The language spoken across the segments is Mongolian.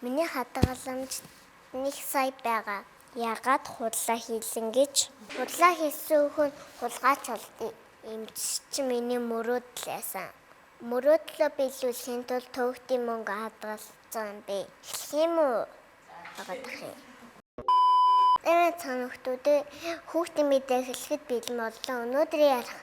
Миний хадгаламж 1 сая байгаа. Ягаад худлаа хийлэн гэж? Худлаа хийсэн хүн хулгайч болд эмч миний мөрөөдөл байсан. Мөрөөдлөө биелүүлэхийн тулд төвөгтийн мөнгө хадгалсан бэ. Хэлэх юм уу? Багадах юм. Цанхтуудын хүүхдийн мэдээ хэлэхэд бэлэн боллоо. Өнөөдрийн ярих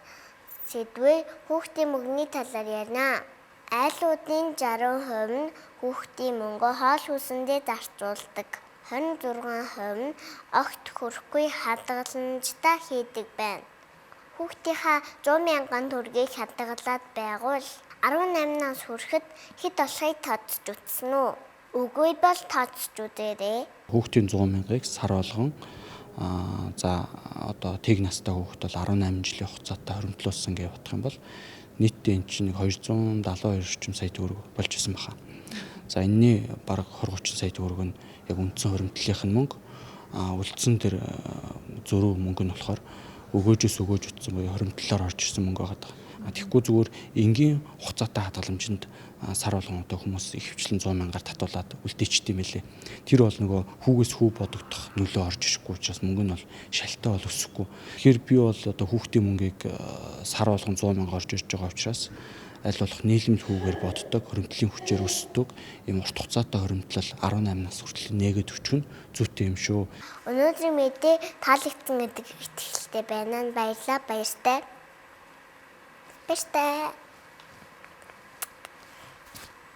сэдвээ хүүхдийн мөнгөний талаар ярина. Айлуудын 60% нь хүүхдийн мөнгөө хоол хүнсэндээ зарцуулдаг. 26% нь огт хүрэхгүй хадгаламжтай хийдэг байна. Хүүхдийнхаа 100,000 төгрөгийг хадгалаад байгуул 18 нас хүрэхэд хэд болохыг тооцож үзсэн үү? Үгүй бол тооцож үзээрэй. Хүүхдийн 100,000-ыг сар болгон тэг настай хүүхэд бол 18 жилийн хугацаатай хоримтлуулсан гэж бодох юм бол нийтдээ эн чинь 272 орчим сая төгрөг болж исэн баха. За энэний бараг 20-30 сая төгрөг нь яг үндсэн хоримтлалынх нь мөнгө, үлдсэн тэр зөрүү мөнгө нь болохоор өгөөж утсан буюу хоримтлалаар орж ирсэн мөнгө байгаа. Тэгэхгүй зүгээр энгийн хугацаатай хадгаламжинд сар болгон одоо хүмүүс ихэвчлэн 100,000-аар татуулаад үлдээчихдээ мэлээ. Тэр бол нөгөө хүүгээс хүү бодогдох нөлөө орж ирэхгүй учраас мөнгө нь бол шалтай бол өсөхгүй. Тэгэхээр би бол одоо хүүхдийн мөнгийг сар болгон 100,000 орж ирж байгаа учраас аль болох нийлэмд хүүгээр боддог, хоримтлалын хүчээр өсдөг ийм урт хугацаатай хоримтлал 18 нас хүртэл нээгээд өчгөн зүйтэй юм шүү. Өнөөдрийн мэдээ таалагдсан гэдэг итгэлтэй байна. Баярлалаа, баяртай.